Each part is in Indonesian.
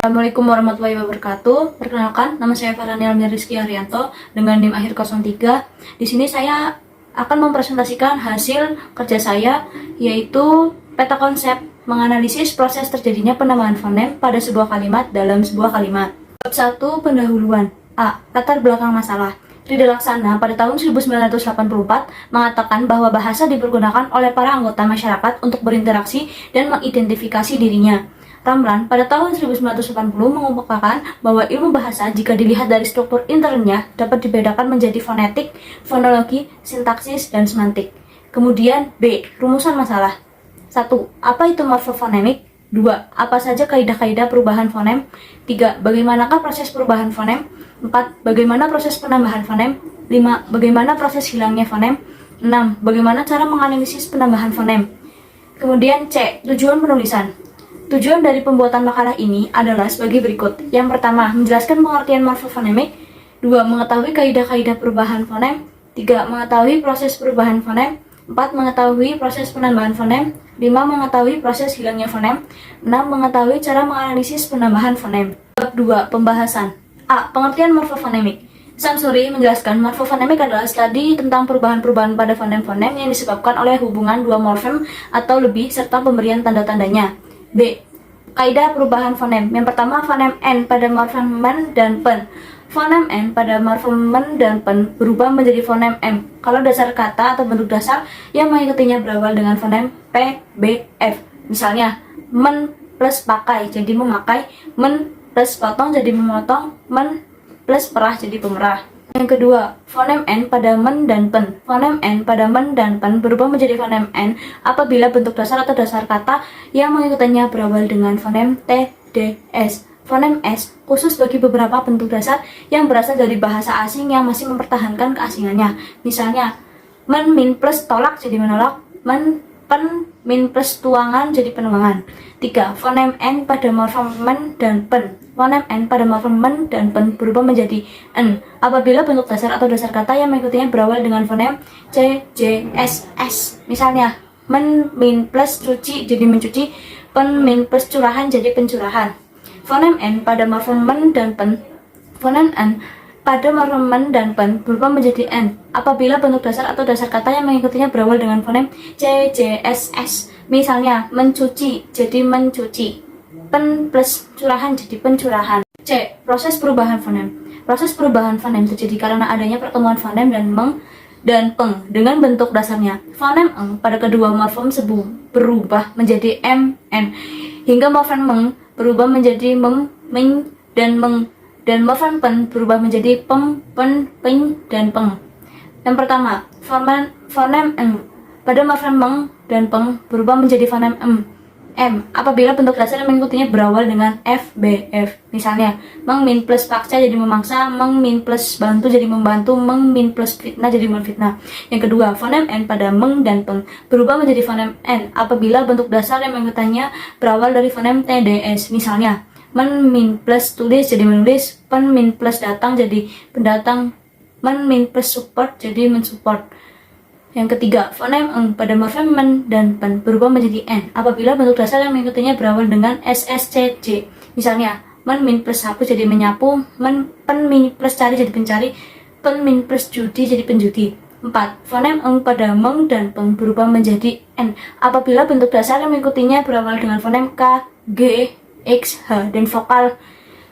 Assalamualaikum warahmatullahi wabarakatuh. Perkenalkan, nama saya Farhani Almir Rizky Haryanto dengan NIM akhir 03. Di sini saya akan mempresentasikan hasil kerja saya, yaitu peta konsep menganalisis proses terjadinya penambahan fonem pada sebuah kalimat dalam sebuah kalimat. Bab 1, pendahuluan. A. Latar belakang masalah. Rida Laksana pada tahun 1984 mengatakan bahwa bahasa dipergunakan oleh para anggota masyarakat untuk berinteraksi dan mengidentifikasi dirinya. Ramlan pada tahun 1980 mengemukakan bahwa ilmu bahasa jika dilihat dari struktur internalnya dapat dibedakan menjadi fonetik, fonologi, sintaksis, dan semantik. Kemudian B. Rumusan masalah. 1. Apa itu morfofonemik? 2. Apa saja kaidah-kaidah perubahan fonem? 3. Bagaimanakah proses perubahan fonem? 4. Bagaimana proses penambahan fonem? 5. Bagaimana proses hilangnya fonem? 6. Bagaimana cara menganalisis penambahan fonem? Kemudian C. Tujuan penulisan. Tujuan dari pembuatan makalah ini adalah sebagai berikut. Yang pertama, menjelaskan pengertian morfofonemik. 2. Mengetahui kaidah-kaidah perubahan fonem. 3. Mengetahui proses perubahan fonem. 4. Mengetahui proses penambahan fonem. 5. Mengetahui proses hilangnya fonem. 6. Mengetahui cara menganalisis penambahan fonem. Bab 2. Pembahasan. A. Pengertian morfofonemik. Sansuri menjelaskan morfofonemik adalah studi tentang perubahan-perubahan pada fonem-fonem yang disebabkan oleh hubungan dua morfem atau lebih serta pemberian tanda-tandanya. B. Kaidah perubahan fonem. Yang pertama, fonem N pada morfem men dan pen. Fonem N pada morfem men dan pen berubah menjadi fonem M kalau dasar kata atau bentuk dasar yang mengikutinya berawal dengan fonem P, B, F. Misalnya, men plus pakai jadi memakai, men plus potong jadi memotong, men plus perah jadi pemerah. Yang kedua, fonem N pada men dan pen. Fonem N pada men dan pen berubah menjadi fonem N apabila bentuk dasar atau dasar kata yang mengikutinya berawal dengan fonem T, D, S. Fonem S khusus bagi beberapa bentuk dasar yang berasal dari bahasa asing yang masih mempertahankan keasingannya. Misalnya, men min plus tolak jadi menolak, men pen min plus tuangan jadi penuangan. 3. Fonem N pada morfem men dan pen. Fonem N pada morfem men dan pen berubah menjadi N apabila bentuk dasar atau dasar kata yang mengikutinya berawal dengan fonem C, J, S, S. Misalnya, men min plus cuci jadi mencuci, pen min plus curahan jadi pencurahan. Fonem N pada morfem men dan pen. Fonem N pada morfem men dan pen berubah menjadi N apabila bentuk dasar atau dasar kata yang mengikutinya berawal dengan fonem C, J, S, S. Misalnya, mencuci jadi mencuci, pen plus curahan jadi pencurahan. C. Proses perubahan fonem. Proses perubahan fonem terjadi karena adanya pertemuan fonem dan meng dan peng dengan bentuk dasarnya. Fonem eng pada kedua morfem berubah menjadi M, N, hingga morfem meng berubah menjadi meng, ming, dan meng, dan morfem pen berubah menjadi pem, pen, ping, dan peng. Yang pertama, fonem eng pada morfem meng dan peng berubah menjadi fonem M apabila bentuk dasar yang mengikutinya berawal dengan F, B, F. Misalnya, meng min plus paksa jadi memaksa, meng min plus bantu jadi membantu, meng min plus fitnah jadi menfitnah. Yang kedua, fonem N pada meng dan peng berubah menjadi fonem N apabila bentuk dasar yang mengikutinya berawal dari fonem T, D, S. Misalnya, men min plus tulis jadi menulis, pen min plus datang jadi pendatang, men min plus support jadi mensupport. Yang ketiga, fonem eng pada morfem men dan pen berubah menjadi N apabila bentuk dasar yang mengikutinya berawal dengan S, S, C, J. Misalnya, men min plus sapu jadi menyapu, pen min plus cari jadi pencari, pen min plus judi jadi penjudi. 4. Fonem eng pada meng dan peng berubah menjadi N apabila bentuk dasar yang mengikutinya berawal dengan fonem K, G, X, H, dan vokal.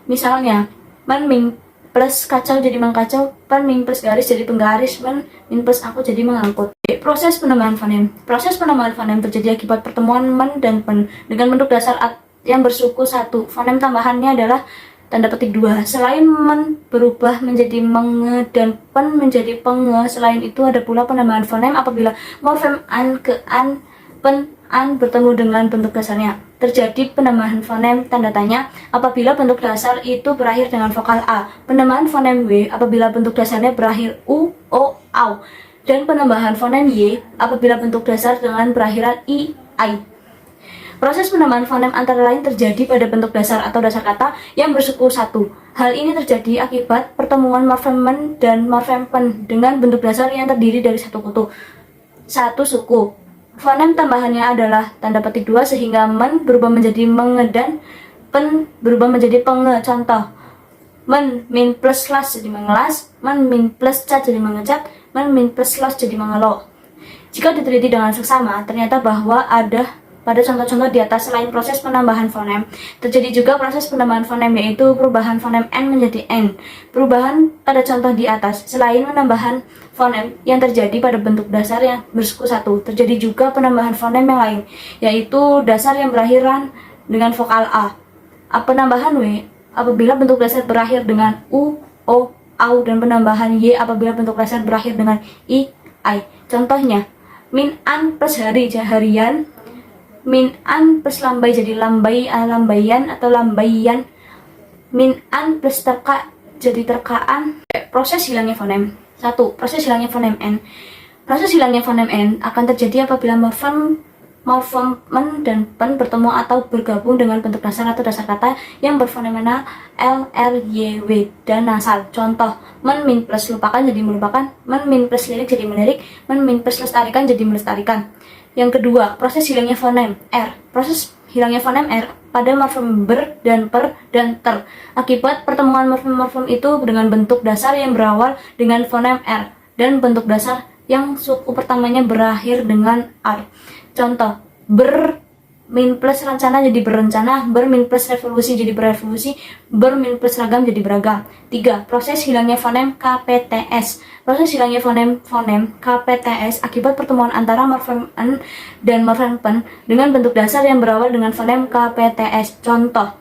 Misalnya, men min plus kacau jadi mengkacau, pen min plus garis jadi penggaris, men min plus angkut jadi mengangkut. Proses penambahan fonem. Proses penambahan fonem terjadi akibat pertemuan men dan pen dengan bentuk dasar yang bersuku 1. Fonem tambahannya adalah tanda petik 2. Selain men berubah menjadi menge dan pen menjadi penge, selain itu ada pula penambahan fonem apabila morfem an ke an, pen an bertemu dengan bentuk dasarnya. Terjadi penambahan fonem tanda tanya apabila bentuk dasar itu berakhir dengan vokal A. Penambahan fonem W apabila bentuk dasarnya berakhir U, O, Au. Dan penambahan fonem Y apabila bentuk dasar dengan berakhiran I, I. Proses penambahan fonem antara lain terjadi pada bentuk dasar atau dasar kata yang bersuku 1. Hal ini terjadi akibat pertemuan morfem men dan morfem pen dengan bentuk dasar yang terdiri dari satu suku. Fonem tambahannya adalah tanda petik 2 sehingga men berubah menjadi mengedan, pen berubah menjadi penge. Contoh, men min plus las jadi mengelas, men min plus cat jadi mengecat, men min plus los jadi mengelo. Jika diteliti dengan seksama, ternyata bahwa ada pada contoh-contoh di atas selain proses penambahan fonem, terjadi juga proses penambahan fonem, yaitu perubahan fonem N menjadi N. Perubahan pada contoh di atas, selain penambahan fonem yang terjadi pada bentuk dasar yang bersuku satu, terjadi juga penambahan fonem yang lain, yaitu dasar yang berakhiran dengan vokal A. Penambahan W apabila bentuk dasar berakhir dengan U, O, AU, dan penambahan Y apabila bentuk dasar berakhir dengan I, I. Contohnya, min an plus hari jadi harian, min an plus lambai jadi lambai, lambaian atau lambaian, min an plus terka jadi terkaan. Proses hilangnya fonem. 1. Proses hilangnya fonem N. Proses hilangnya fonem N akan terjadi apabila morfem men dan pen bertemu atau bergabung dengan bentuk dasar atau dasar kata yang berfonemena L, R, Y, W, dan nasal. Contoh, men min plus lupakan jadi melupakan, men min plus lirik jadi melirik, men min plus lestarikan jadi melestarikan. Yang kedua, proses hilangnya fonem R. Proses hilangnya fonem R pada morfem ber dan per dan ter akibat pertemuan morfem-morfem itu dengan bentuk dasar yang berawal dengan fonem R dan bentuk dasar yang suku pertamanya berakhir dengan R. Contoh, ber min plus rencana jadi berencana, ber min plus revolusi jadi berevolusi, ber min plus ragam jadi beragam. 3. Proses hilangnya fonem KPTS. Proses hilangnya fonem KPTS akibat pertemuan antara morfem N dan morfem pen dengan bentuk dasar yang berawal dengan fonem KPTS. Contoh,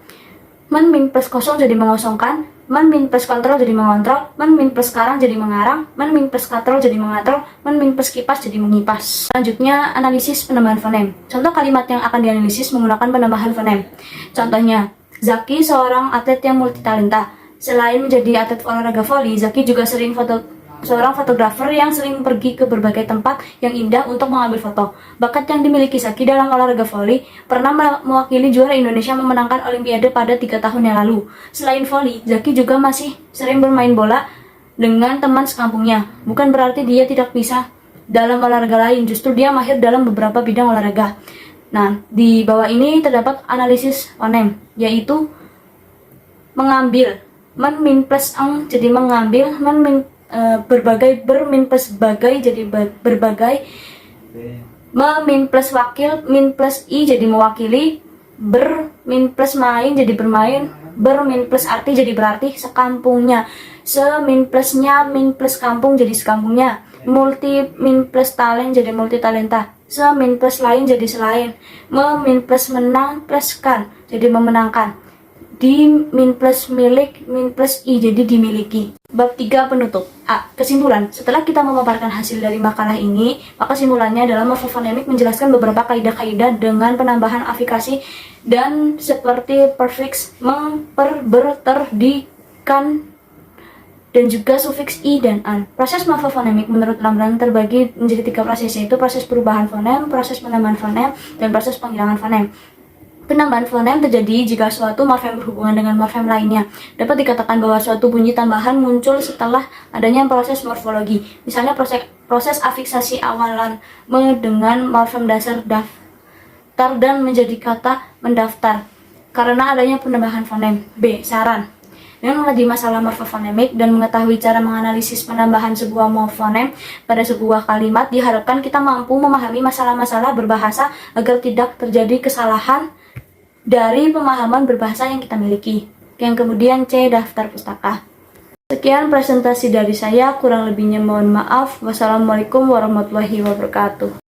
men min plus kosong jadi mengosongkan, men min plus kontrol jadi mengontrol, men min plus karang jadi mengarang, men min plus katrol jadi mengatrol, men min plus kipas jadi mengipas. Selanjutnya, analisis penambahan fonem. Contoh kalimat yang akan dianalisis menggunakan penambahan fonem. Contohnya, Zaki seorang atlet yang multitalenta. Selain menjadi atlet olahraga voli, Zaki juga seorang fotografer yang sering pergi ke berbagai tempat yang indah untuk mengambil foto. Bakat yang dimiliki Zaki dalam olahraga voli pernah mewakili juara Indonesia memenangkan Olimpiade pada 3 tahun yang lalu. Selain voli, Zaki juga masih sering bermain bola dengan teman sekampungnya. Bukan berarti dia tidak bisa dalam olahraga lain, justru dia mahir dalam beberapa bidang olahraga. Nah, di bawah ini terdapat analisis fonem, yaitu mengambil, men min plus eng jadi mengambil, men min berbagai, ber min plus bagai jadi berbagai, me min plus wakil, min plus i jadi mewakili, ber min plus main jadi bermain, ber min plus arti jadi berarti sekampungnya, se min plusnya min plus kampung jadi sekampungnya, multi min plus talent jadi multi talenta, se min plus lain jadi selain, me min plus menang plus kan jadi memenangkan, di min plus milik, min plus i jadi dimiliki. Bab 3 penutup. A. Kesimpulan. Setelah kita memaparkan hasil dari makalah ini, maka kesimpulannya adalah morfofonemik menjelaskan beberapa kaidah-kaidah dengan penambahan afikasi dan seperti prefix meng, per, ber, ter, di, kan, dan juga sufiks i dan an. Proses morfofonemik menurut Lambrand terbagi menjadi 3 proses, yaitu proses perubahan fonem, proses penambahan fonem, dan proses penghilangan fonem. Penambahan fonem terjadi jika suatu morfem berhubungan dengan morfem lainnya. Dapat dikatakan bahwa suatu bunyi tambahan muncul setelah adanya proses morfologi. Misalnya proses afiksasi awalan dengan morfem dasar daftar dan menjadi kata mendaftar karena adanya penambahan fonem. B. Saran. Dengan mengerti masalah morfofonemik dan mengetahui cara menganalisis penambahan sebuah morfonem pada sebuah kalimat, diharapkan kita mampu memahami masalah-masalah berbahasa agar tidak terjadi kesalahan dari pemahaman berbahasa yang kita miliki. Yang kemudian C. Daftar pustaka. Sekian presentasi dari saya, kurang lebihnya mohon maaf. Wassalamualaikum warahmatullahi wabarakatuh.